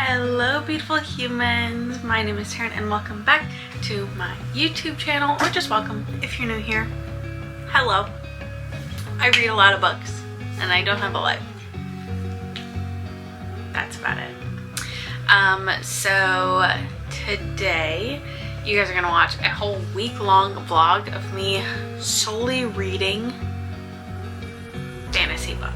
Hello beautiful humans, my name is Taryn and welcome back to my YouTube channel, or just welcome if you're new here. Hello. I read a lot of books and I don't have a life. That's about it. So today you guys are gonna watch a whole week-long vlog of me solely reading fantasy books.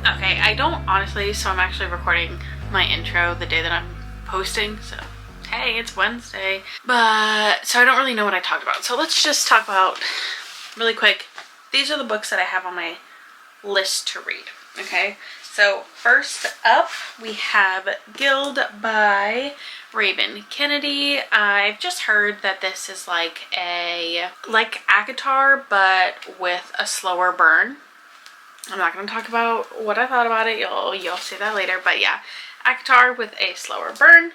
Okay, I don't honestly, so I'm actually recording my intro the day that I'm posting, so hey, it's Wednesday. But, so I don't really know what I talked about. So let's just talk about, really quick, these are the books that I have on my list to read, okay? So first up, we have Gild by Raven Kennedy. I've just heard that this is like ACOTAR, but with a slower burn. I'm not going to talk about what I thought about it. You'll see that later. But yeah, ACOTAR with a slower burn.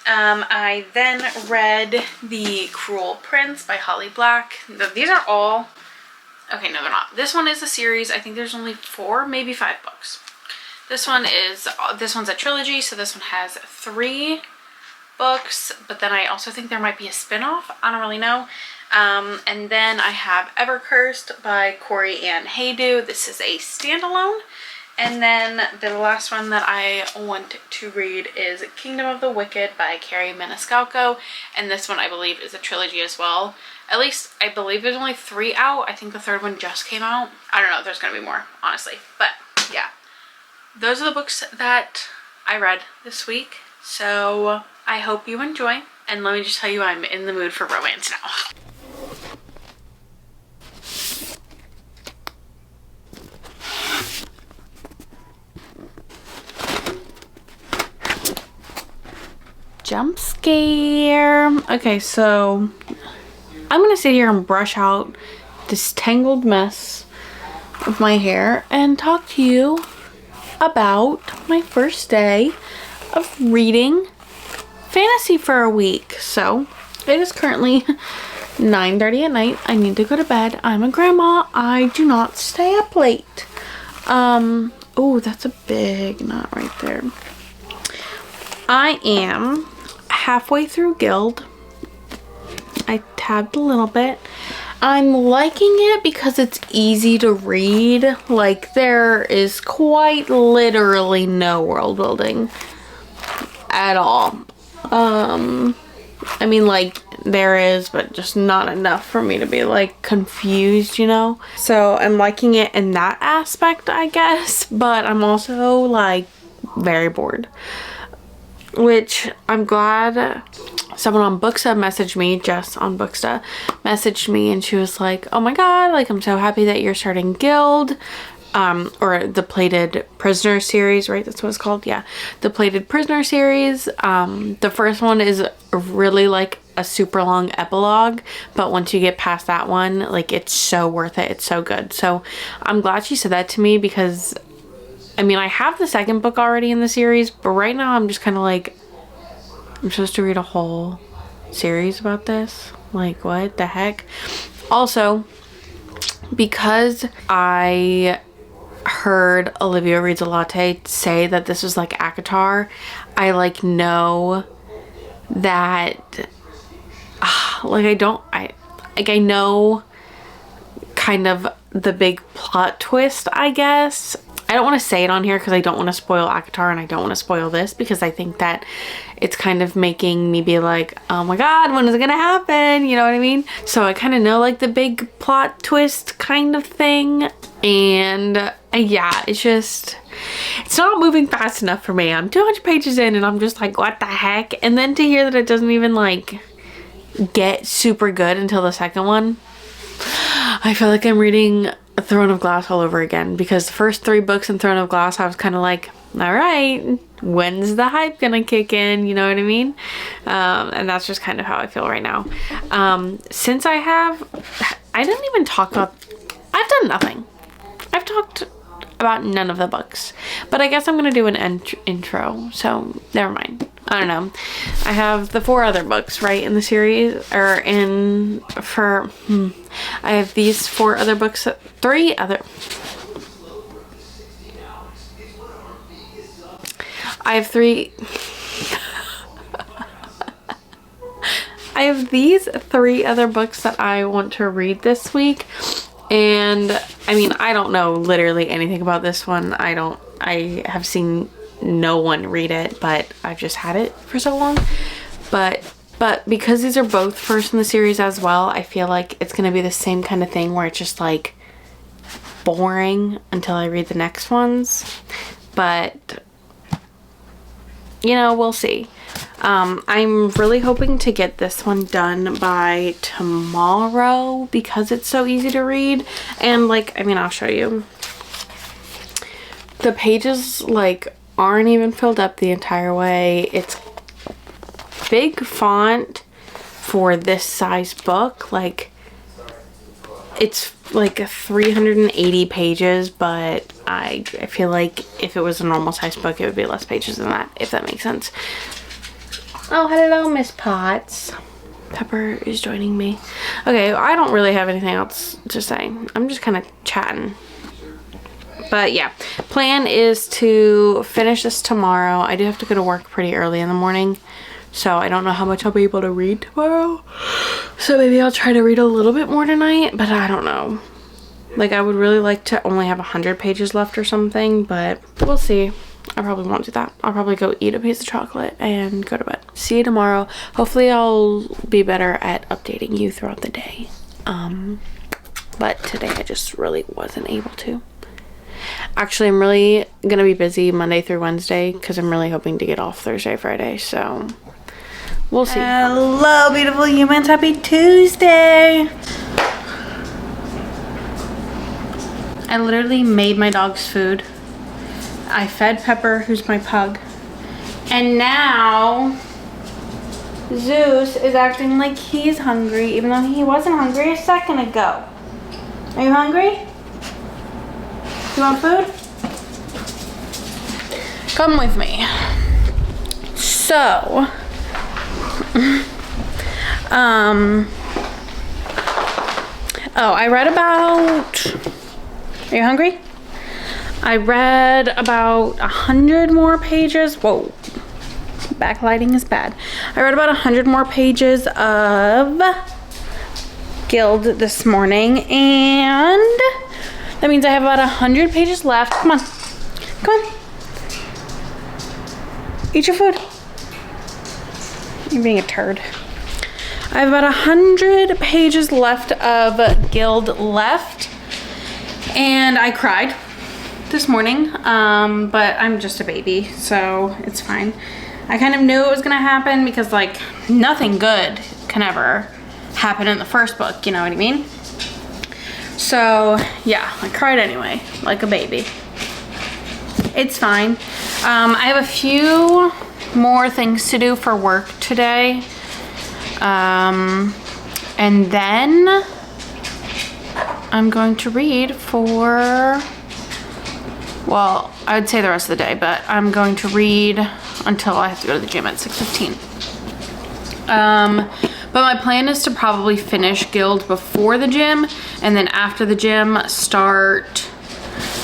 I then read The Cruel Prince by Holly Black. These are all... Okay, no, they're not. This one is a series. I think there's only 4, maybe 5 books. This one's a trilogy, so this one has 3 books. But then I also think there might be a spin-off. I don't really know. And then I have Evercursed by Kerri and Haydu. This is a standalone. And then the last one that I want to read is Kingdom of the Wicked by Kerri Maniscalco. And this one I believe is a trilogy as well. At least I believe there's only 3 out. I think the 3rd one just came out. I don't know if there's going to be more, honestly. But yeah, those are the books that I read this week. So I hope you enjoy. And let me just tell you, I'm in the mood for romance now. Jump scare. Okay, so I'm gonna sit here and brush out this tangled mess of my hair and talk to you about my first day of reading fantasy for a week. So it is currently 9:30 at night. I need to go to bed. I'm a grandma. I do not stay up late. Oh, that's a big knot right there. I am halfway through Gild. I tabbed a little bit. I'm liking it because it's easy to read. Like, there is quite literally no world building at all. I mean, like, there is, but just not enough for me to be like confused, you know? So I'm liking it in that aspect, I guess, but I'm also like very bored. Which I'm glad someone on Booksta messaged me, Jess on Booksta messaged me, and she was like, oh my god, like, I'm so happy that you're starting Gild, or the Plated Prisoner series, right? That's what it's called. Yeah, the Plated Prisoner series. The first one is really like a super long epilogue, but once you get past that one, like, it's so worth it. It's so good. So I'm glad she said that to me, because I mean, I have the second book already in the series, but right now I'm just kind of like, I'm supposed to read a whole series about this? Like, what the heck? Also, because I heard Oliviareadsalatte say that this was like ACOTAR, I like know that, I know kind of the big plot twist, I guess. I don't want to say it on here because I don't want to spoil ACOTAR, and I don't want to spoil this because I think that it's kind of making me be like, oh my god, when is it gonna happen? You know what I mean? So I kind of know like the big plot twist kind of thing, and yeah, it's not moving fast enough for me. I'm 200 pages in and I'm just like, what the heck? And then to hear that it doesn't even like get super good until the second one, I feel like I'm reading Throne of Glass all over again, because the first 3 books in Throne of Glass I was kind of like, all right, when's the hype gonna kick in, you know what I mean? And that's just kind of how I feel right now. Since I didn't even talk about, I've done nothing. I've talked about none of the books, but I guess I'm gonna do an intro, so never mind. I don't know. I have the 4 other books, right, in the series, or I have these 4 other books, 3 other, I have three. I have these 3 other books that I want to read this week. And I mean, I don't know literally anything about this one. I have seen no one read it, but I've just had it for so long. But because these are both first in the series as well, I feel like it's going to be the same kind of thing where it's just like boring until I read the next ones. But you know, we'll see. I'm really hoping to get this one done by tomorrow because it's so easy to read. And like, I mean, I'll show you. The pages like aren't even filled up the entire way. It's big font for this size book. Like, it's like 380 pages, but I feel like if it was a normal size book, it would be less pages than that, if that makes sense. Oh, hello, Miss Potts. Pepper is joining me. Okay, I don't really have anything else to say. I'm just kind of chatting. But yeah, plan is to finish this tomorrow. I do have to go to work pretty early in the morning, so I don't know how much I'll be able to read tomorrow. So maybe I'll try to read a little bit more tonight, but I don't know. Like, I would really like to only have 100 pages left or something, but we'll see. I probably won't do that. I'll probably go eat a piece of chocolate and go to bed. See you tomorrow. Hopefully I'll be better at updating you throughout the day. But today I just really wasn't able to. Actually, I'm really gonna be busy Monday through Wednesday because I'm really hoping to get off Thursday, Friday, so we'll see. Hello, beautiful humans. Happy Tuesday. I literally made my dog's food. I fed Pepper, who's my pug, and now Zeus is acting like he's hungry even though he wasn't hungry a second ago. Are you hungry? You want food? Come with me. So, oh, I read about, are you hungry? I read about 100 more pages. Whoa, backlighting is bad. I read about 100 more pages of Gild this morning, and that means I have about 100 pages left. Come on, come on. Eat your food. You're being a turd. I have about 100 pages left of Gild left, and I cried this morning, but I'm just a baby, so it's fine. I kind of knew it was gonna happen because like nothing good can ever happen in the first book, you know what I mean? So yeah, I cried anyway, like a baby. It's fine. I have a few more things to do for work today, and then I'm going to read for, well, I would say the rest of the day, but I'm going to read until I have to go to the gym at 6:15. But my plan is to probably finish Gild before the gym, and then after the gym start,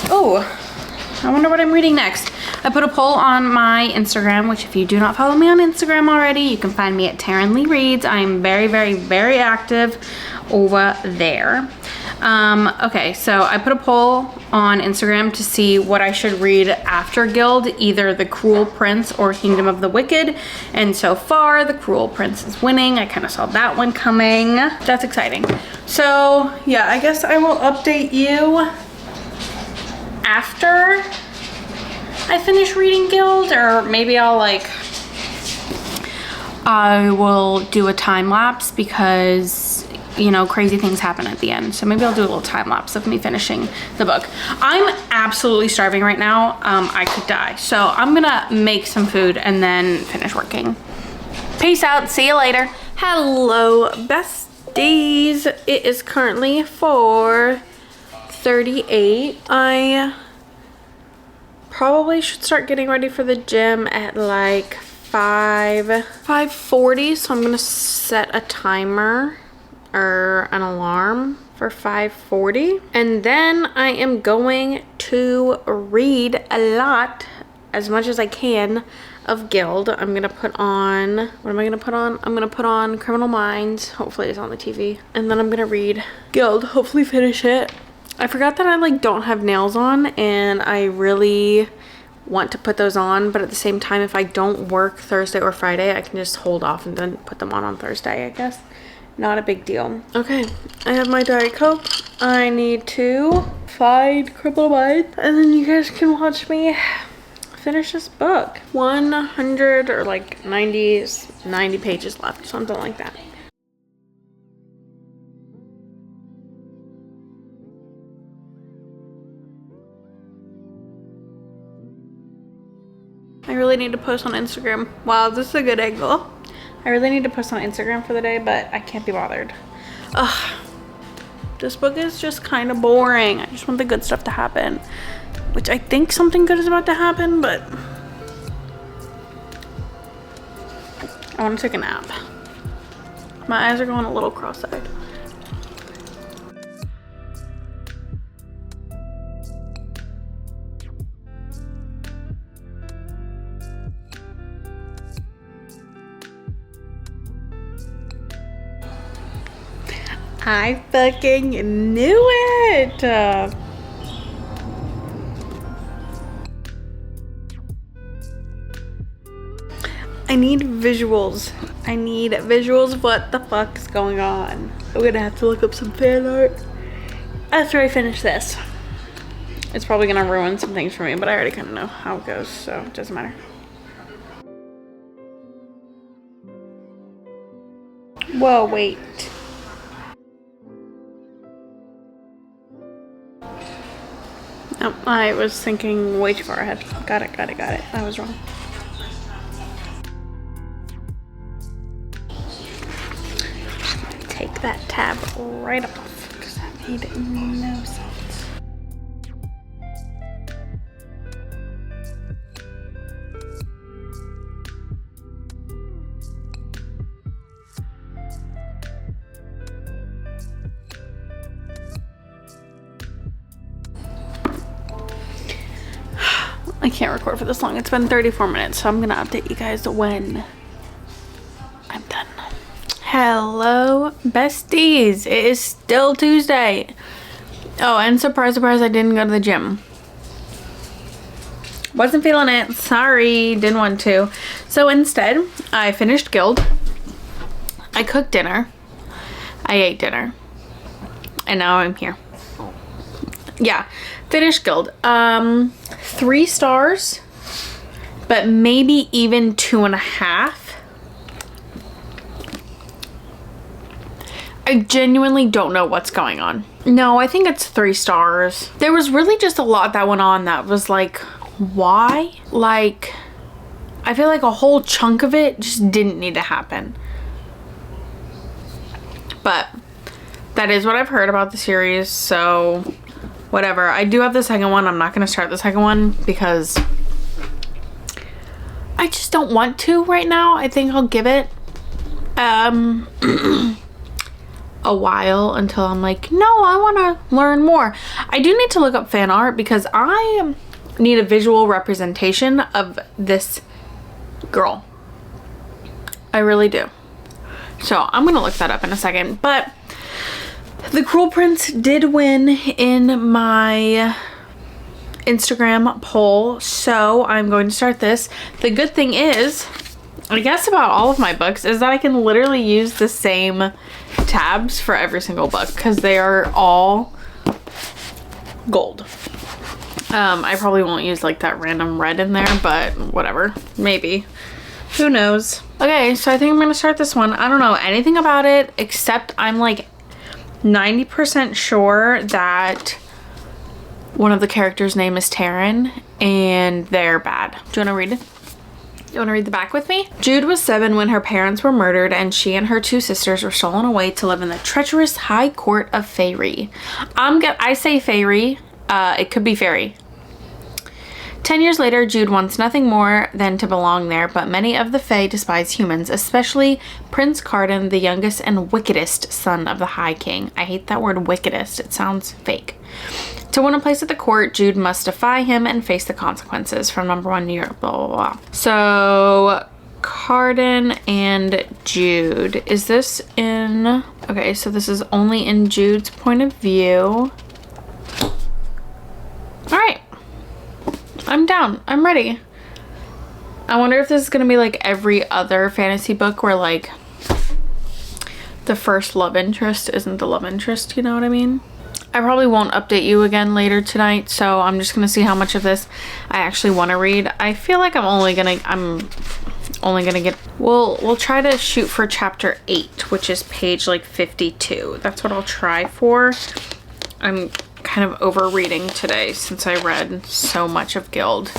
oh, I wonder what I'm reading next. I put a poll on my Instagram, which if you do not follow me on Instagram already, you can find me at Tarynleighreads. I am very, very, very active over there. Okay, so I put a poll on Instagram to see what I should read after Gild, either The Cruel Prince or Kingdom of the Wicked, and so far The Cruel Prince is winning. I kind of saw that one coming. That's exciting. So yeah, I guess I will update you after I finish reading Gild, or maybe I'll like, I will do a time lapse because, you know, crazy things happen at the end. So maybe I'll do a little time lapse of me finishing the book. I'm absolutely starving right now. I could die. So I'm gonna make some food and then finish working. Peace out, see you later. Hello, besties. It is currently 4:38. I probably should start getting ready for the gym at like 5:40. So I'm gonna set a timer or an alarm for 5:40, and then I am going to read a lot as much as I can of Gild. I'm gonna put on, what am I gonna put on? I'm gonna put on Criminal Minds. Hopefully it's on the TV. And then I'm gonna read Gild, hopefully finish it. I forgot that I like don't have nails on, and I really want to put those on, but at the same time, if I don't work Thursday or Friday, I can just hold off and then put them on Thursday, I guess. Not a big deal. Okay, I have my Diet Coke. I need to find Criminal Minds, and then you guys can watch me finish this book. 100 or like 90 pages left, something like that. I really need to post on Instagram. Wow, this is a good angle. I really need to post on Instagram for the day, but I can't be bothered. Ugh. This book is just kind of boring. I just want the good stuff to happen. Which I think something good is about to happen, but I want to take a nap. My eyes are going a little cross-eyed. I fucking knew it! I need visuals. I need visuals of what the fuck is going on. I'm gonna have to look up some fan art after I finish this. It's probably gonna ruin some things for me, but I already kind of know how it goes, so it doesn't matter. Whoa, wait. Oh, I was thinking way too far ahead. Got it. I was wrong. Take that tab right off because that made no sense. I can't record for this long. It's been 34 minutes, so I'm gonna update you guys when I'm done. Hello, besties. It is still Tuesday. Oh, and surprise, I didn't go to the gym. Wasn't feeling it. Sorry, didn't want to. So instead, I finished Gild. I cooked dinner. I ate dinner. And now I'm here. Yeah, finished Gild. 3 stars, but maybe even 2.5. I genuinely don't know what's going on. No, I think it's 3 stars. There was really just a lot that went on that was like, why? Like, I feel like a whole chunk of it just didn't need to happen. But that is what I've heard about the series, so whatever. I do have the second one. I'm not going to start the second one because I just don't want to right now. I think I'll give it a while until I'm like, no, I want to learn more. I do need to look up fan art because I need a visual representation of this girl. I really do. So I'm going to look that up in a second. But the Cruel Prince did win in my Instagram poll, so I'm going to start this. The good thing is, I guess about all of my books, is that I can literally use the same tabs for every single book because they are all gold. I probably won't use like that random red in there, but whatever, maybe. Who knows? Okay, so I think I'm gonna start this one. I don't know anything about it except I'm like 90% sure that one of the characters' name is Taryn and they're bad. Do you want to read it? You want to read the back with me? Jude was 7 when her parents were murdered and she and her 2 sisters were stolen away to live in the treacherous high court of Fairy. I say Fairy. It could be Fairy. 10 years later, Jude wants nothing more than to belong there, but many of the Fae despise humans, especially Prince Carden, the youngest and wickedest son of the High King. I hate that word wickedest. It sounds fake. To win a place at the court, Jude must defy him and face the consequences from #1 New York, blah, blah, blah. So, Carden and Jude. Is this in... Okay, so this is only in Jude's point of view. Alright. I'm down. I'm ready. I wonder if this is gonna be like every other fantasy book where like the first love interest isn't the love interest, you know what I mean? I probably won't update you again later tonight, so I'm just gonna see how much of this I actually want to read. I feel like I'm only gonna get, we'll try to shoot for chapter 8, which is page like 52. That's what I'll try for. I'm kind of over reading today since I read so much of Gild.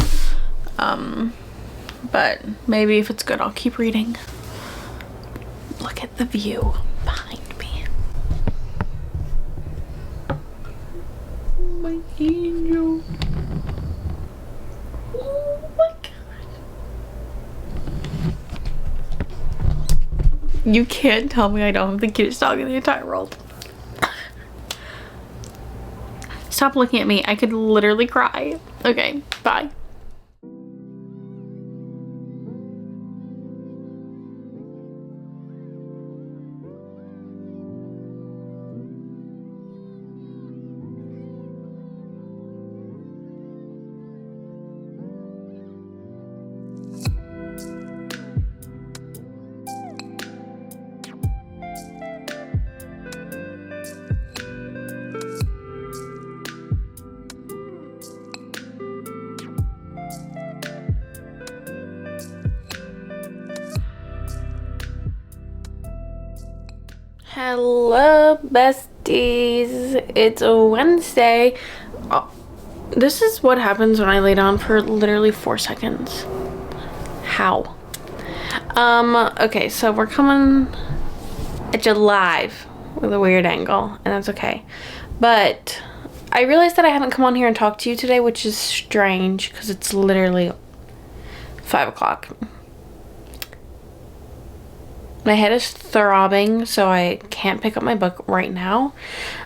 But maybe if it's good, I'll keep reading. Look at the view behind me. My angel. Oh my god. You can't tell me I don't have the cutest dog in the entire world. Stop looking at me. I could literally cry. Okay, bye. Hello besties, it's a Wednesday. Oh, this is what happens when I lay down for literally 4 seconds. How? Okay, so we're coming at you live with a weird angle, and that's okay. But I realized that I haven't come on here and talked to you today, which is strange because it's literally 5 o'clock. My head is throbbing, so I can't pick up my book right now.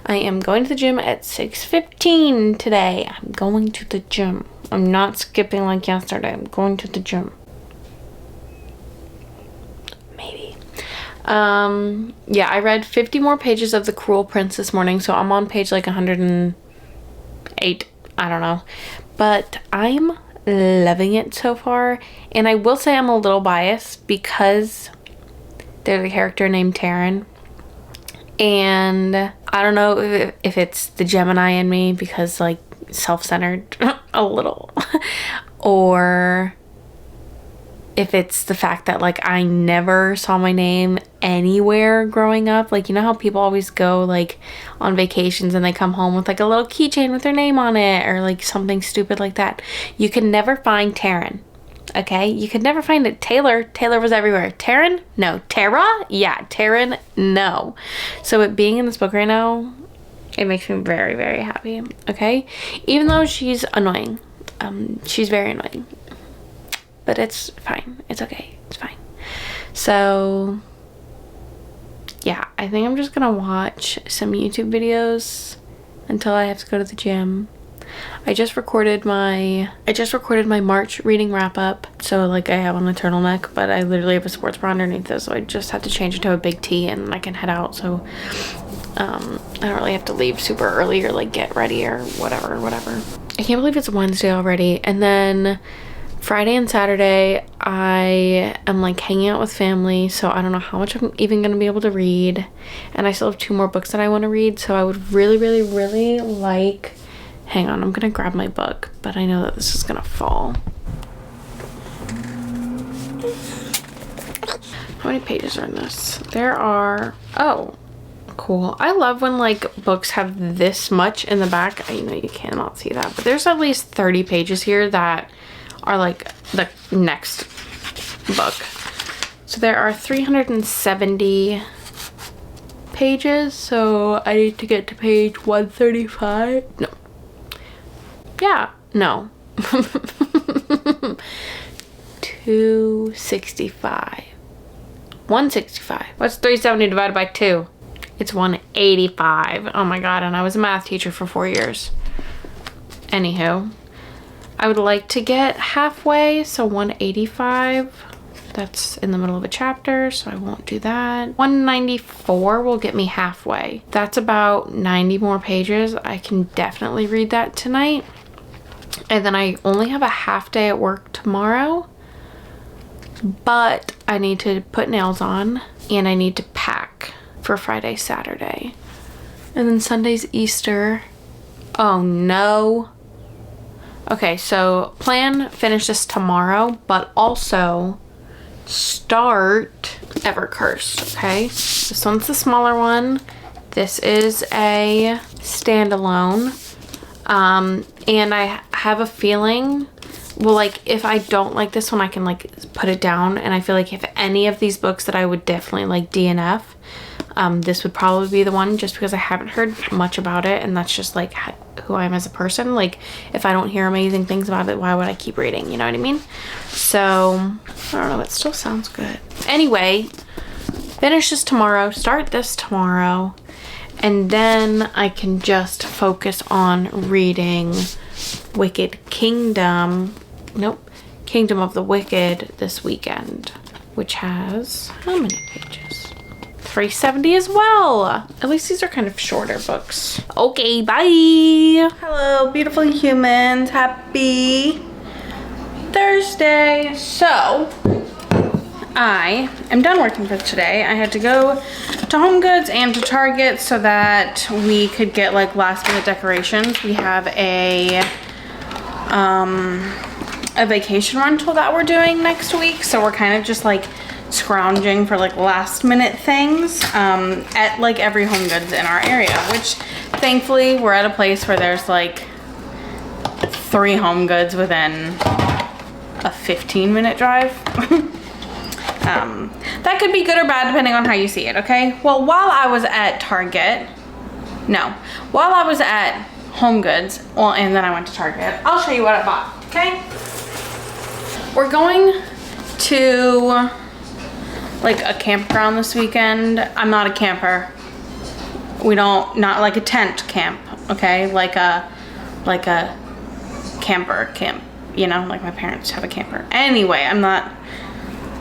I am going to the gym at 6:15 today. I'm going to the gym. I'm not skipping like yesterday. I'm going to the gym. Maybe. Yeah, I read 50 more pages of The Cruel Prince this morning, so I'm on page like 108. I don't know. But I'm loving it so far. And I will say I'm a little biased because there's a character named Taryn, and I don't know if it's the Gemini in me because like self-centered a little, or if it's the fact that like I never saw my name anywhere growing up. Like, you know how people always go like on vacations and they come home with like a little keychain with their name on it or like something stupid like that. You can never find Taryn. Okay, you could never find it. Taylor was everywhere. Taryn? No. Tara? Yeah. Taryn? No. So it being in this book right now, it makes me very, very happy. Okay, even though she's annoying, she's very annoying, but it's fine. It's okay. It's fine. So yeah, I think I'm just gonna watch some YouTube videos until I have to go to the gym. I just recorded my March reading wrap up, so like I have on a turtleneck, but I literally have a sports bra underneath this, so I just have to change it to a big tee and I can head out. So I don't really have to leave super early or like get ready or whatever. I can't believe it's Wednesday already. And then Friday and Saturday I am like hanging out with family, so I don't know how much I'm even gonna be able to read, and I still have 2 more books that I want to read. So I would really like, hang on, I'm gonna grab my book, but I know that this is gonna fall. How many pages are in this? There are, oh, cool. I love when like books have this much in the back. I know you cannot see that, but there's at least 30 pages here that are like the next book. So there are 370 pages, so I need to get to page 135. No. Yeah, no. 265. 165. What's 370 divided by 2? It's 185. Oh my god, and I was a math teacher for 4 years. Anywho, I would like to get halfway, so 185. That's in the middle of a chapter, so I won't do that. 194 will get me halfway. That's about 90 more pages. I can definitely read that tonight. And then I only have a half day at work tomorrow, but I need to put nails on and I need to pack for Friday, Saturday. And then Sunday's Easter. Oh no. Okay, so plan finish this tomorrow, but also start Evercursed, okay? This one's the smaller one. This is a standalone. And I have a feeling, well, like, if I don't like this one, I can, like, put it down. And I feel like if any of these books that I would definitely, like, DNF, this would probably be the one, just because I haven't heard much about it. And that's just, like, who I am as a person. Like, if I don't hear amazing things about it, why would I keep reading? You know what I mean? So, I don't know. It still sounds good. Anyway, finish this tomorrow. Start this tomorrow. And then I can just focus on reading Wicked Kingdom. Nope. Kingdom of the Wicked this weekend. Which has how many pages? 370 as well. At least these are kind of shorter books. Okay, bye. Hello, beautiful humans. Happy Thursday. So, I am done working for today. I had to go to Home Goods and to Target so that we could get like last minute decorations. We have a vacation rental that we're doing next week, so we're kind of just like scrounging for like last minute things at like every Home Goods in our area, which thankfully we're at a place where there's like 3 Home Goods within a 15-minute drive. That could be good or bad depending on how you see it, okay? Well, while I was at Home Goods, well, and then I went to Target, I'll show you what I bought, okay? We're going to like a campground this weekend. I'm not a camper. Not like a tent camp, okay? Like a camper camp, you know, like my parents have a camper. Anyway, I'm not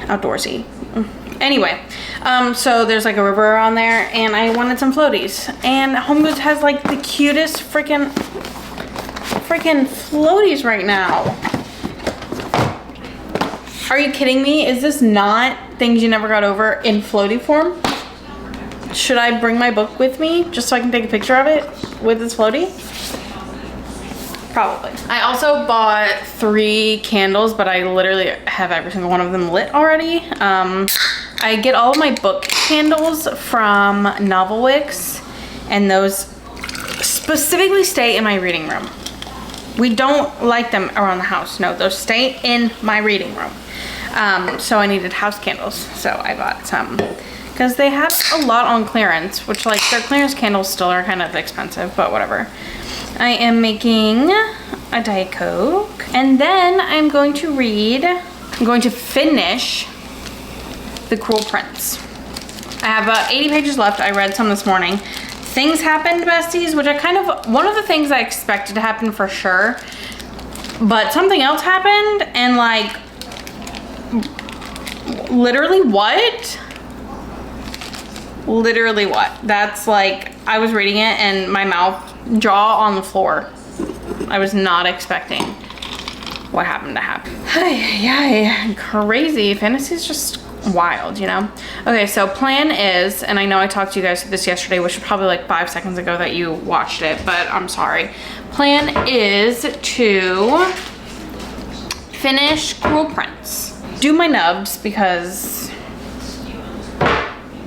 outdoorsy. Anyway, so there's like a river around there and I wanted some floaties, and Home Goods has like the cutest freaking floaties right now. Are you kidding me? Is this not Things You Never Got Over in floaty form? Should I bring my book with me just so I can take a picture of it with this floaty? Probably. I also bought 3 candles, but I literally have every single one of them lit already. I get all of my book candles from Novel Wicks, and those specifically stay in my reading room. We don't light them around the house. No, those stay in my reading room. So I needed house candles, so I bought some because they had a lot on clearance, which like their clearance candles still are kind of expensive, but whatever. I am making a Diet Coke, and then I'm going to finish The Cruel Prince. I have 80 pages left. I read some this morning. Things happened, besties, which one of the things I expected to happen for sure, but something else happened, and like, literally what? Literally what? That's like, I was reading it and my jaw on the floor. I was not expecting what happened to happen. Ay, crazy. Fantasy is just wild, you know? Okay, so plan is, and I know I talked to you guys this yesterday, which was probably like 5 seconds ago that you watched it, but I'm sorry. Plan is to finish Cruel Prince. Do my nubs because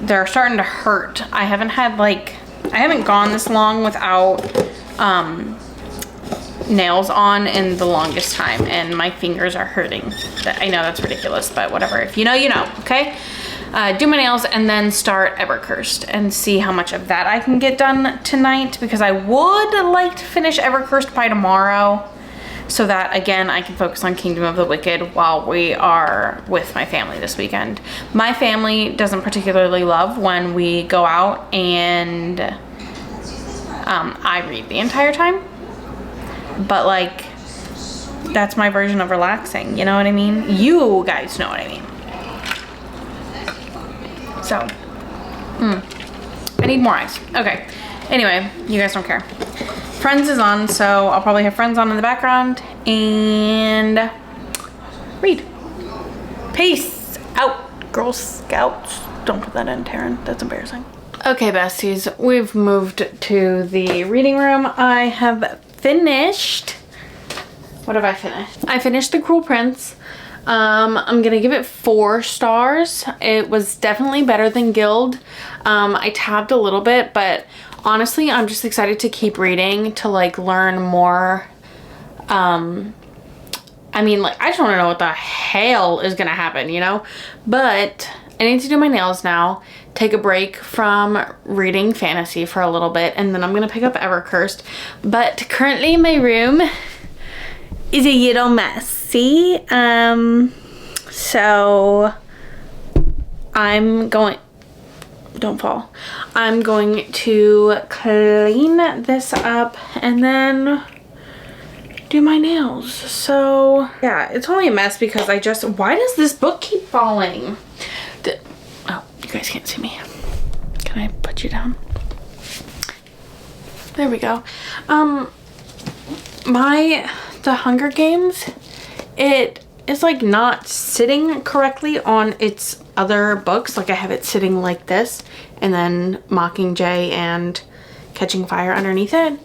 they're starting to hurt. I haven't gone this long without nails on in the longest time, and my fingers are hurting. I know that's ridiculous, but whatever. If you know, you know, okay? Do my nails and then start Evercursed and see how much of that I can get done tonight, because I would like to finish Evercursed by tomorrow so that, again, I can focus on Kingdom of the Wicked while we are with my family this weekend. My family doesn't particularly love when we go out and I read the entire time. but like, that's my version of relaxing, you know what I mean? You guys know what I mean. So, I need more ice. Okay, anyway, you guys don't care. Friends is on, so I'll probably have Friends on in the background and read. Peace out, Girl Scouts. Don't put that in, Taryn. That's embarrassing. Okay, besties, we've moved to the reading room. I have finished. What have I finished? I finished The Cruel Prince. I'm gonna give it 4 stars. It was definitely better than Gild. I tabbed a little bit, but honestly, I'm just excited to keep reading to like learn more. I mean, like, I just want to know what the hell is gonna happen, you know? But I need to do my nails now, take a break from reading fantasy for a little bit, and then I'm gonna pick up Evercursed. But currently my room is a little messy. So I'm going, don't fall. I'm going to clean this up and then do my nails. So yeah, it's only a mess because why does this book keep falling? Oh, you guys can't see me. Can I put you down? There we go. The Hunger Games, it is like not sitting correctly on its other books. Like I have it sitting like this and then Mockingjay and Catching Fire underneath it.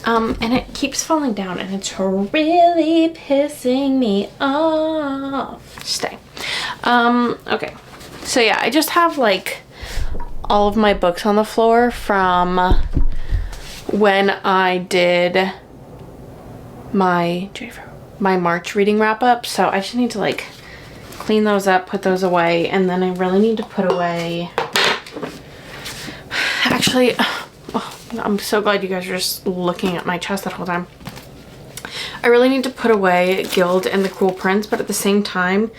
And it keeps falling down and it's really pissing me off. Stay. Okay. So yeah, I just have like all of my books on the floor from when I did my March reading wrap up. So I just need to like clean those up, put those away, and then I really need to put away, actually, oh, I'm so glad you guys are just looking at my chest that whole time. I really need to put away Gild and The Cruel Prince, but at the same time,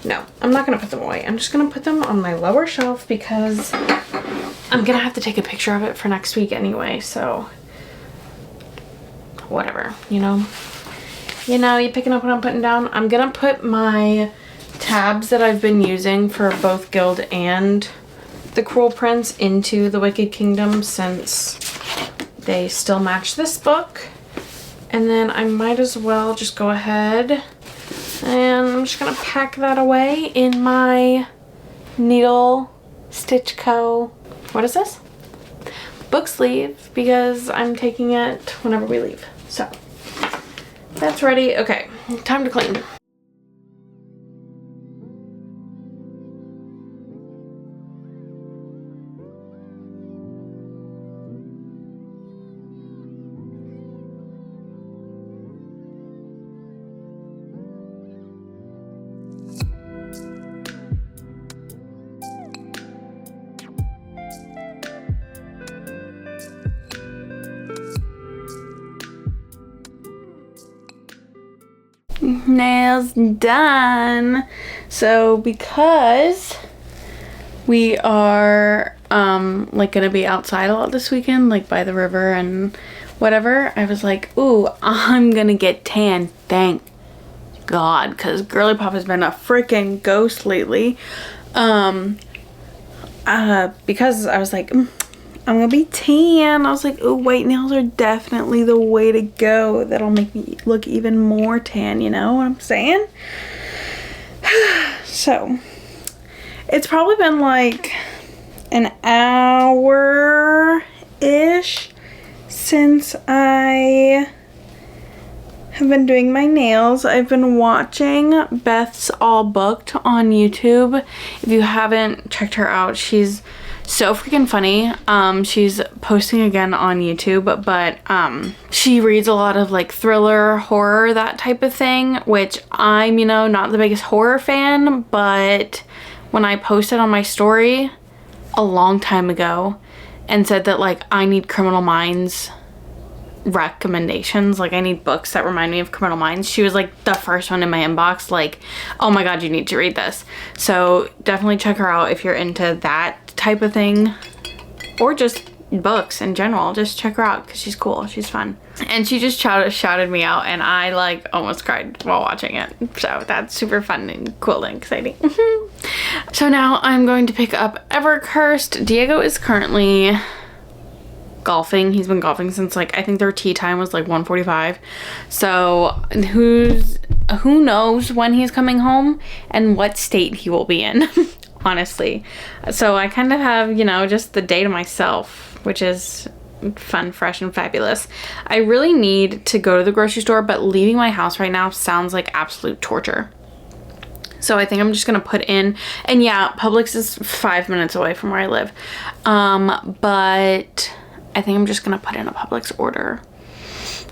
no, I'm not gonna put them away. I'm just gonna put them on my lower shelf because I'm gonna have to take a picture of it for next week anyway, so whatever, you know? You know, you picking up what I'm putting down? I'm gonna put my tabs that I've been using for both Gild and The Cruel Prince into the Wicked Kingdom since they still match this book. And then I might as well just go ahead and I'm just gonna pack that away in my Needle Stitch Co. What is this? Book sleeve, because I'm taking it whenever we leave. So that's ready. Okay, time to clean. Nails done. So because we are like gonna be outside a lot this weekend, like by the river and whatever, I was like, ooh, I'm gonna get tan, thank God, because Girly Pop has been a freaking ghost lately. Because I was like, I'm gonna be tan. I was like, oh, white nails are definitely the way to go. That'll make me look even more tan, you know what I'm saying? So, it's probably been like an hour-ish since I have been doing my nails. I've been watching Bethsallbooked on YouTube. If you haven't checked her out, she's so freaking funny. She's posting again on YouTube, but she reads a lot of like thriller, horror, that type of thing, which I'm, you know, not the biggest horror fan, but when I posted on my story a long time ago and said that like I need Criminal Minds recommendations, like I need books that remind me of Criminal Minds, she was like the first one in my inbox, like, oh my god, you need to read this. So definitely check her out if you're into that type of thing, or just books in general. Just check her out because she's cool. She's fun. And she just shouted me out, and I like almost cried while watching it. So that's super fun and cool and exciting. So now I'm going to pick up Evercursed. Diego is currently golfing. He's been golfing since like, I think their tea time was like 1:45. So who knows when he's coming home and what state he will be in. Honestly. So I kind of have, you know, just the day to myself, which is fun, fresh, and fabulous. I really need to go to the grocery store, but leaving my house right now sounds like absolute torture. So I think I'm just gonna put in, and yeah, Publix is 5 minutes away from where I live. But I think I'm just gonna put in a Publix order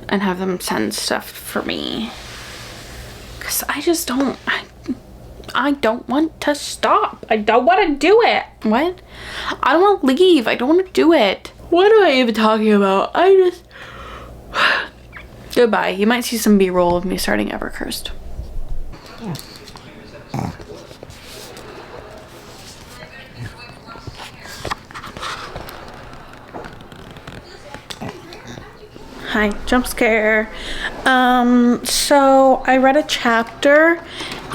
and have them send stuff for me. Cause I just don't, I don't want to stop. I don't want to do it. What? I don't want to leave. I don't want to do it. What am I even talking about? I just... Goodbye. You might see some B-roll of me starting Evercursed. Hi, jump scare. So I read a chapter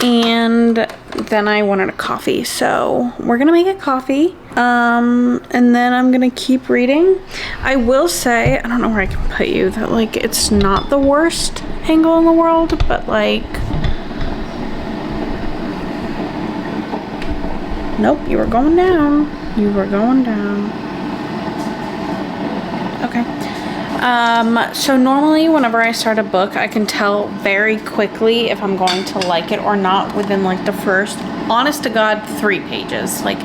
and then I wanted a coffee, so we're gonna make a coffee, and then I'm gonna keep reading. I will say, I don't know where I can put you, that like it's not the worst angle in the world, but like, nope, you were going down. You were going down. Okay. So normally whenever I start a book, I can tell very quickly if I'm going to like it or not within like the first, honest to God, 3 pages. Like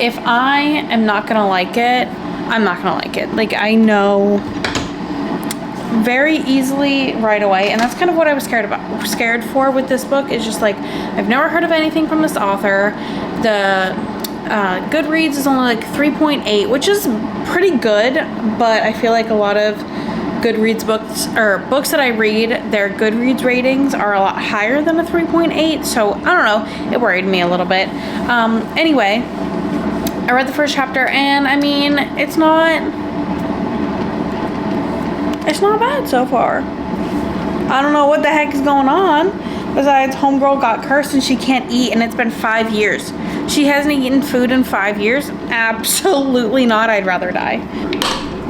if I am not gonna like it, I'm not gonna like it. Like I know very easily right away, and that's kind of what I was scared for with this book. Is just like, I've never heard of anything from this author. The Goodreads is only like 3.8, which is pretty good, but I feel like a lot of Goodreads books, or books that I read, their Goodreads ratings are a lot higher than a 3.8, so I don't know, it worried me a little bit. Anyway, I read the first chapter, and I mean, it's not bad so far. I don't know what the heck is going on, besides homegirl got cursed and she can't eat, and it's been 5 years. She hasn't eaten food in 5 years? Absolutely not. I'd rather die.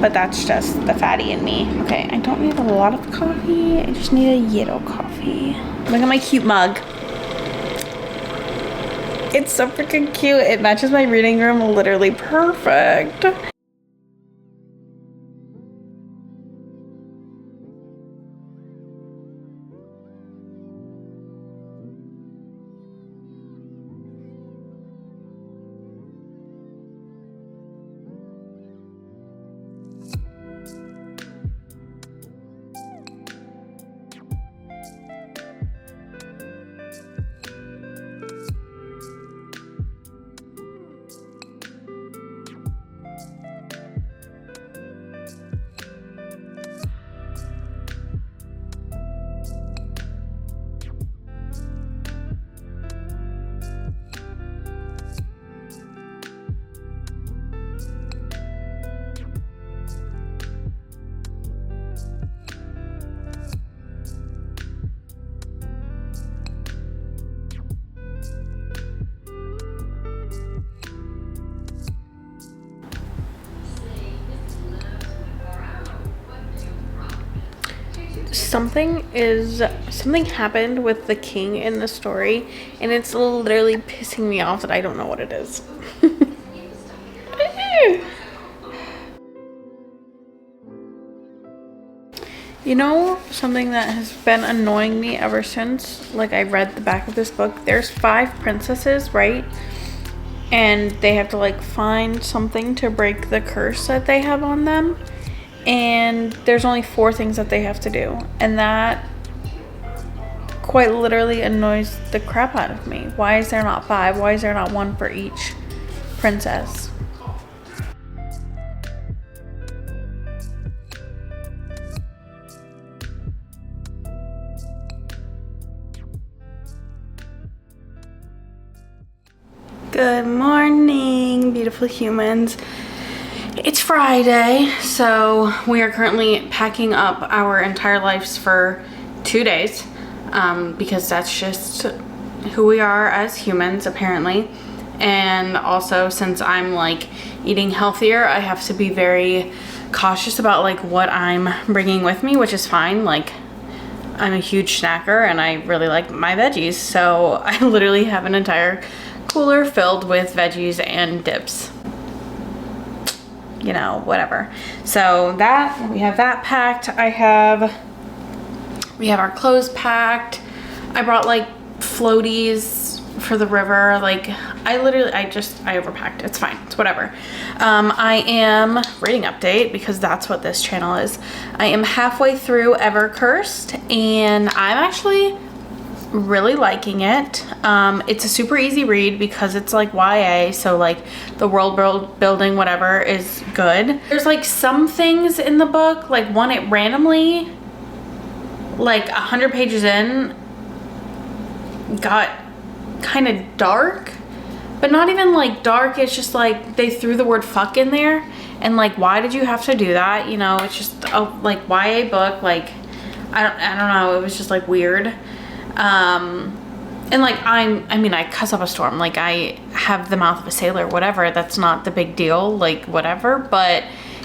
But that's just the fatty in me. Okay, I don't need a lot of coffee. I just need a little coffee. Look at my cute mug. It's so freaking cute. It matches my reading room literally perfect. Something happened with the king in the story, and it's literally pissing me off that I don't know what it is. You know, something that has been annoying me ever since, like, I read the back of this book. There's 5 princesses, right? And they have to like find something to break the curse that they have on them. And there's only 4 things that they have to do, and that quite literally annoys the crap out of me. Why is there not 5? Why is there not 1 for each princess? Good morning, beautiful humans. It's Friday, so we are currently packing up our entire lives for 2 days because that's just who we are as humans, apparently. And also, since I'm like eating healthier, I have to be very cautious about like what I'm bringing with me, which is fine. Like, I'm a huge snacker and I really like my veggies, so I literally have an entire cooler filled with veggies and dips. You know, whatever. So that, we have that packed. We have our clothes packed. I brought like floaties for the river. Like, I overpacked. It's fine. It's whatever. I am reading update because that's what this channel is. I am halfway through Evercursed and I'm actually really liking it. It's a super easy read because it's like YA, so like the world building whatever is good. There's like some things in the book, like one, it randomly, like 100 pages in, got kind of dark, but not even like dark. It's just like they threw the word fuck in there, and like, why did you have to do that? You know, it's just a like YA book. Like, I don't know, it was just like weird. And like, I mean, I cuss up a storm. Like, I have the mouth of a sailor, whatever. That's not the big deal, like, whatever. But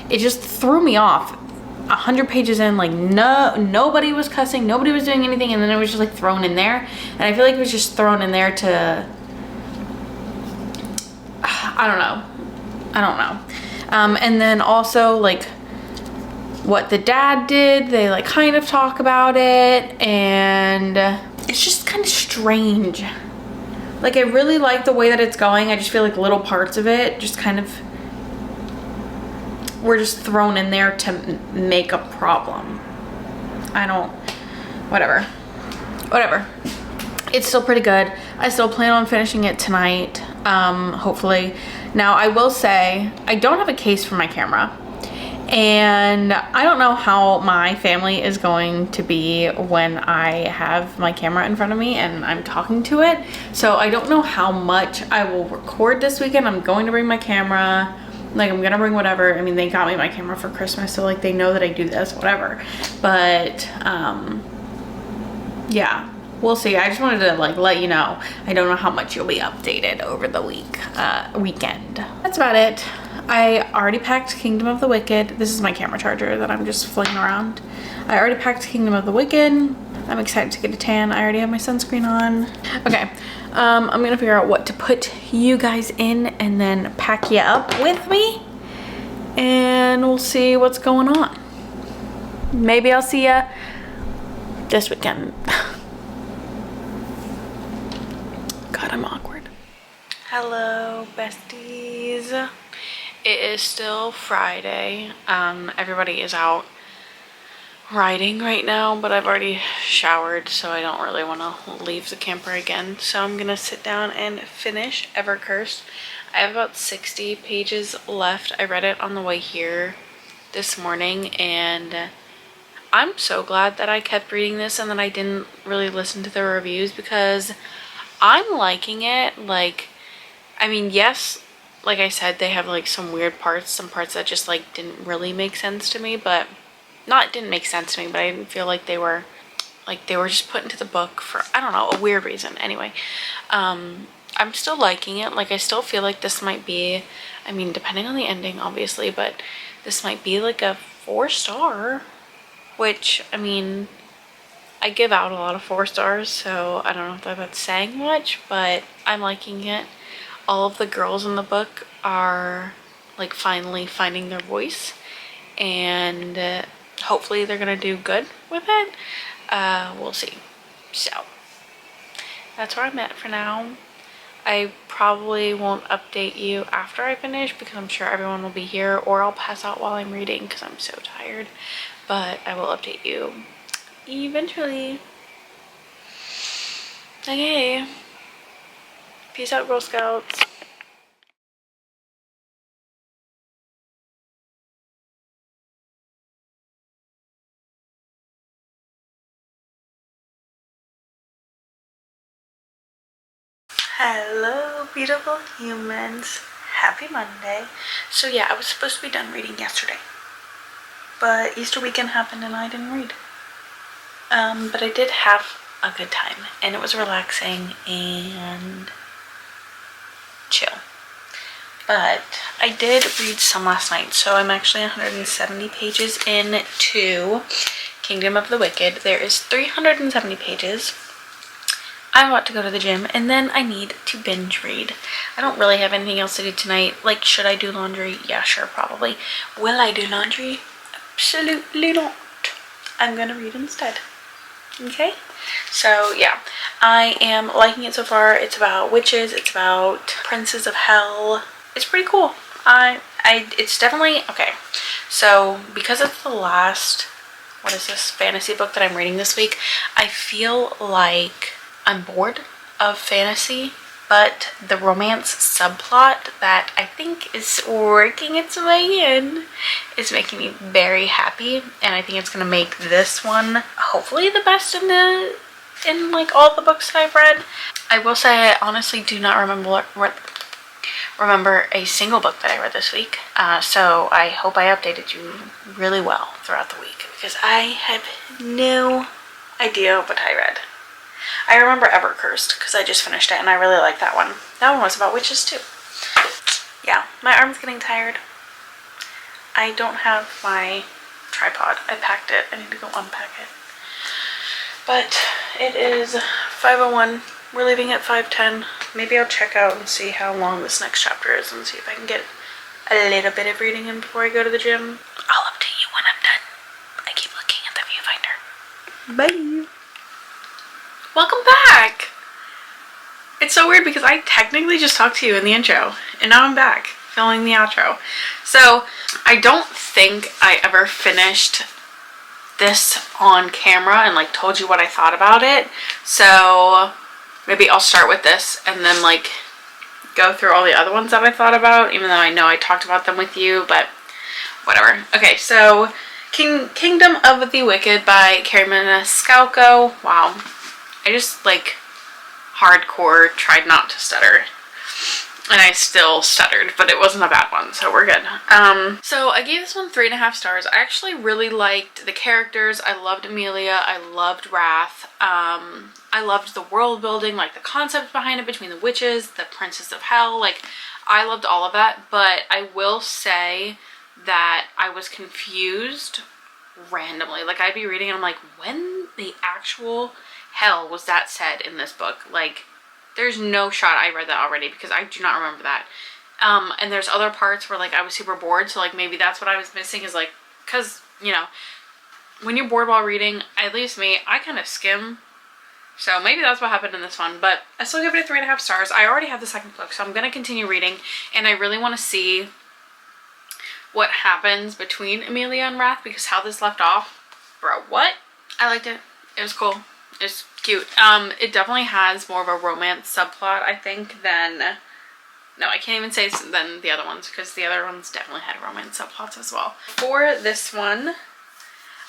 it just threw me off. 100 pages in, like, nobody was cussing, nobody was doing anything, and then it was just like thrown in there. And I feel like it was just thrown in there to, I don't know. And then also, like, what the dad did, they like kind of talk about it, and it's just kind of strange. Like, I really like the way that it's going. I just feel like little parts of it just kind of were just thrown in there to make a problem. Whatever. It's still pretty good. I still plan on finishing it tonight, hopefully. Now, I will say, I don't have a case for my camera. And I don't know how my family is going to be when I have my camera in front of me and I'm talking to it. So I don't know how much I will record this weekend. I'm going to bring my camera. Like, I'm gonna bring whatever. I mean, they got me my camera for Christmas, so like they know that I do this, whatever. But yeah, we'll see. I just wanted to like let you know. I don't know how much you'll be updated over the weekend. That's about it. I already packed Kingdom of the Wicked. This is my camera charger that I'm just flinging around. I already packed Kingdom of the Wicked. I'm excited to get a tan. I already have my sunscreen on. Okay, I'm gonna figure out what to put you guys in and then pack you up with me, and we'll see what's going on. Maybe I'll see ya this weekend. God, I'm awkward. Hello, besties. It is still Friday. Everybody is out riding right now, but I've already showered, so I don't really want to leave the camper again. So I'm gonna sit down and finish Evercursed. I have about 60 pages left. I read it on the way here this morning, and I'm so glad that I kept reading this and that I didn't really listen to the reviews, because I'm liking it. Like, I mean, yes, like I said, they have like some weird parts, some parts that just like didn't really make sense to me, but didn't make sense to me, but I didn't feel like they were just put into the book for, I don't know, a weird reason. Anyway, I'm still liking it. Like, I still feel like this might be, I mean, depending on the ending, obviously, but this might be like a 4-star, which, I mean, I give out a lot of 4 stars, so I don't know if that's saying much, but I'm liking it. All of the girls in the book are like finally finding their voice, and hopefully they're gonna do good with it. We'll see. So that's where I'm at for now. I probably won't update you after I finish because I'm sure everyone will be here, or I'll pass out while I'm reading because I'm so tired, but I will update you eventually. Okay, peace out, Girl Scouts. Hello, beautiful humans. Happy Monday. So yeah, I was supposed to be done reading yesterday, but Easter weekend happened and I didn't read. But I did have a good time and it was relaxing and chill. But I did read some last night, so I'm actually 170 pages into Kingdom of the Wicked. There is 370 pages. I'm about to go to the gym and then I need to binge read. I don't really have anything else to do tonight. Like, should I do laundry? Yeah, sure, probably. Will I do laundry? Absolutely not. I'm gonna read instead. Okay? So yeah, I am liking it so far. It's about witches, it's about princes of hell. It's pretty cool. It's definitely, okay. So because it's the last, what is this, fantasy book that I'm reading this week, I feel like I'm bored of fantasy, but the romance subplot that I think is working its way in is making me very happy, and I think it's gonna make this one hopefully the best in like all the books that I've read. I will say I honestly do not remember a single book that I read this week, so I hope I updated you really well throughout the week because I have no idea what I read. I remember Evercursed because I just finished it and I really like that one. That one was about witches too. Yeah, my arm's getting tired. I don't have my tripod. I packed it. I need to go unpack it. But it is 5:01. We're leaving at 5:10. Maybe I'll check out and see how long this next chapter is and see if I can get a little bit of reading in before I go to the gym. I'll update you when I'm done. I keep looking at the viewfinder. Bye. Welcome back. It's so weird because I technically just talked to you in the intro and now I'm back filming the outro. So I don't think I ever finished this on camera and like told you what I thought about it. So maybe I'll start with this and then like go through all the other ones that I thought about, even though I know I talked about them with you, but whatever. Okay, so Kingdom of the Wicked by Kerri Maniscalco. Wow. I just like hardcore tried not to stutter. And I still stuttered, but it wasn't a bad one, so we're good. So I gave this one 3.5 stars. I actually really liked the characters. I loved Amelia. I loved Wrath. I loved the world building, like the concept behind it between the witches, the princes of hell. Like, I loved all of that, but I will say that I was confused randomly. Like, I'd be reading and I'm like, when the actual hell was that said in this book? Like, there's no shot I read that already because I do not remember that. And there's other parts where like I was super bored, so like maybe that's what I was missing, is like, because you know when you're bored while reading, at least me, I kind of skim, so maybe that's what happened in this one. But I still give it a 3.5 stars. I already have the second book, so I'm gonna continue reading, and I really want to see what happens between Amelia and Wrath, because how this left off, bro, what? I liked it. It was cool. It's cute. It definitely has more of a romance subplot, I think, than, no, I can't even say than the other ones, because the other ones definitely had romance subplots as well. For this one,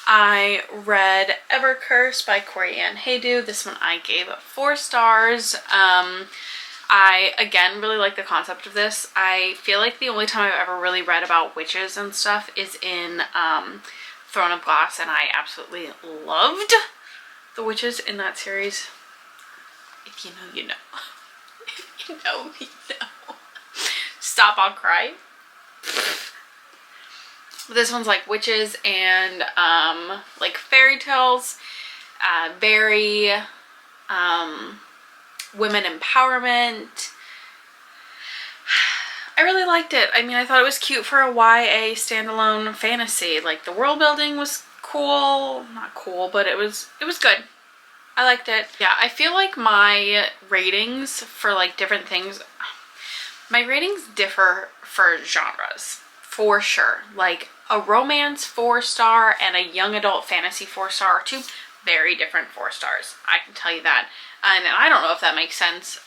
I read Evercursed by Haydu. This one I gave 4 stars. I, again, really like the concept of this. I feel like the only time I've ever really read about witches and stuff is in Throne of Glass, and I absolutely loved the witches in that series. If you know, you know. If you know, you know. Stop, I'll cry. This one's like witches and like fairy tales, very women empowerment. I really liked it. I mean, I thought it was cute for a YA standalone fantasy. Like, the world building was cool. Not cool, but it was good. I liked it. Yeah, I feel like my ratings for like different things, my ratings differ for genres, for sure. Like, a romance 4-star and a young adult fantasy 4-star are 2 very different 4 stars. I can tell you that. And I don't know if that makes sense,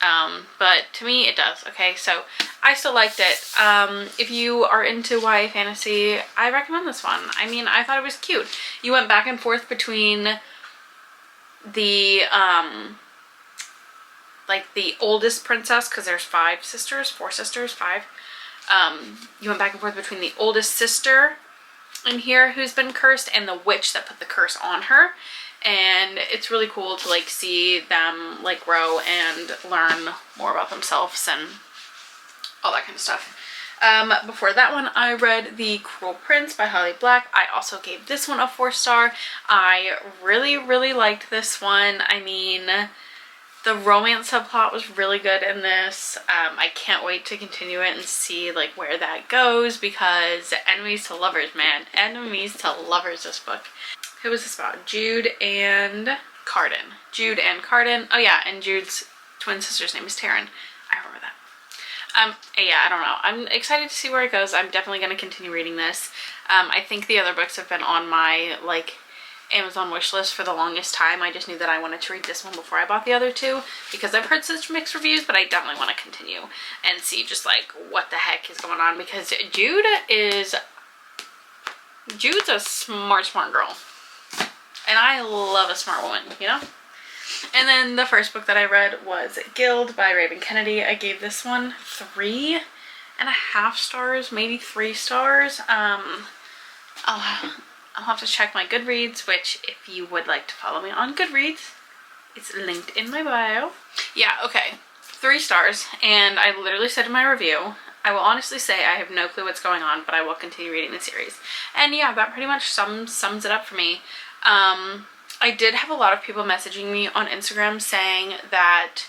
but to me it does. Okay, so I still liked it. If you are into YA fantasy, I recommend this one. I mean, I thought it was cute. You went back and forth between the like the oldest princess, because there's 4 sisters, 5, You went back and forth between the oldest sister in here who's been cursed and the witch that put the curse on her. And it's really cool to like see them like grow and learn more about themselves and all that kind of stuff. Before that one, I read The Cruel Prince by Holly Black. I also gave this one a 4-star. I really liked this one. I mean, the romance subplot was really good in this. I can't wait to continue it and see like where that goes, because enemies to lovers, man. Enemies to lovers, this book. Who was this about? Jude and Carden. Jude and Carden. Oh yeah, and Jude's twin sister's name is Taryn. I remember that. Yeah, I don't know. I'm excited to see where it goes. I'm definitely going to continue reading this. I think the other books have been on my like Amazon wish list for the longest time. I just knew that I wanted to read this one before I bought the other two, because I've heard such mixed reviews, but I definitely want to continue and see just like what the heck is going on, because Jude's a smart girl. And I love a smart woman, you know? And then the first book that I read was Gild by Raven Kennedy. I gave this one 3.5 stars, maybe 3 stars. I'll have to check my Goodreads, which if you would like to follow me on Goodreads, it's linked in my bio. Yeah, okay, 3 stars. And I literally said in my review, I will honestly say I have no clue what's going on, but I will continue reading the series. And yeah, that pretty much sums it up for me. I did have a lot of people messaging me on Instagram saying that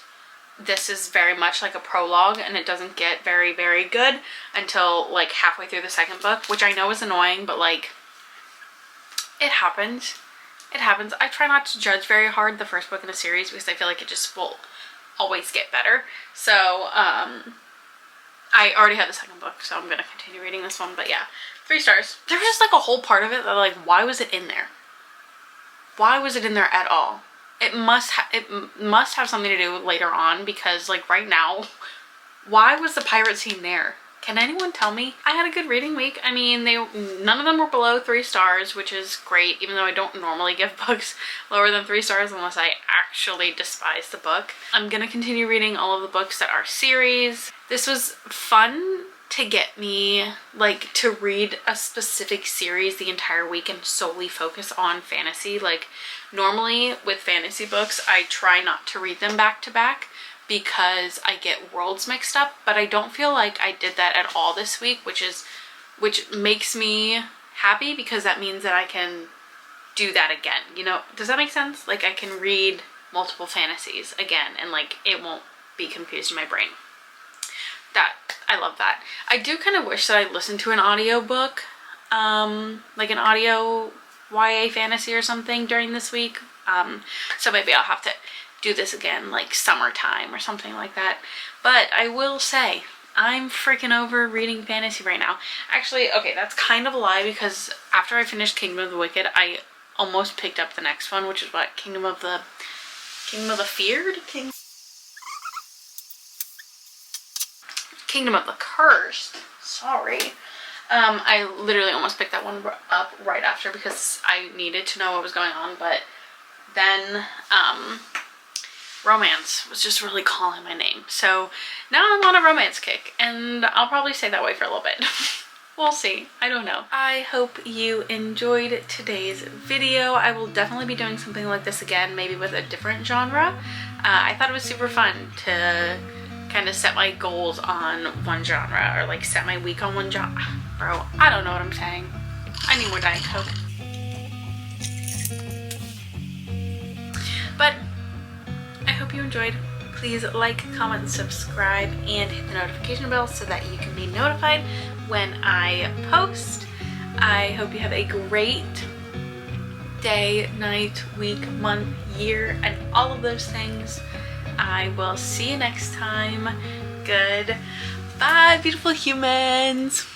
this is very much like a prologue and it doesn't get very good until like halfway through the second book, which I know is annoying, but like it happens. It happens. I try not to judge very hard the first book in a series because I feel like it just will always get better. So I already have the second book, so I'm gonna continue reading this one. But yeah, 3 stars. There was just like a whole part of it that like, why was it in there? Why was it in there at all? It must have something to do later on, because like right now, why was the pirate scene there? Can anyone tell me? I had a good reading week. I mean, none of them were below 3 stars, which is great, even though I don't normally give books lower than 3 stars unless I actually despise the book. I'm gonna continue reading all of the books that are series. This was fun to get me like to read a specific series the entire week and solely focus on fantasy. Like normally with fantasy books, I try not to read them back to back because I get worlds mixed up, but I don't feel like I did that at all this week, which makes me happy, because that means that I can do that again. You know, does that make sense? Like I can read multiple fantasies again and like it won't be confused in my brain. I love that. I do kind of wish that I listened to an audiobook, like an audio YA fantasy or something during this week. So maybe I'll have to do this again like summertime or something like that. But I will say, I'm freaking over reading fantasy right now. Actually, okay, that's kind of a lie, because after I finished Kingdom of the Wicked, I almost picked up the next one, which is what? Kingdom of the Feared? Kingdom of the Cursed. Sorry. I literally almost picked that one up right after because I needed to know what was going on, but then romance was just really calling my name. So now I'm on a romance kick, and I'll probably stay that way for a little bit. We'll see. I don't know. I hope you enjoyed today's video. I will definitely be doing something like this again, maybe with a different genre. I thought it was super fun to kind of set my goals on one genre, or like set my week on one genre. Bro, I don't know what I'm saying. I need more Diet Coke. But I hope you enjoyed. Please like, comment, subscribe, and hit the notification bell so that you can be notified when I post. I hope you have a great day, night, week, month, year, and all of those things. I will see you next time. Goodbye, beautiful humans.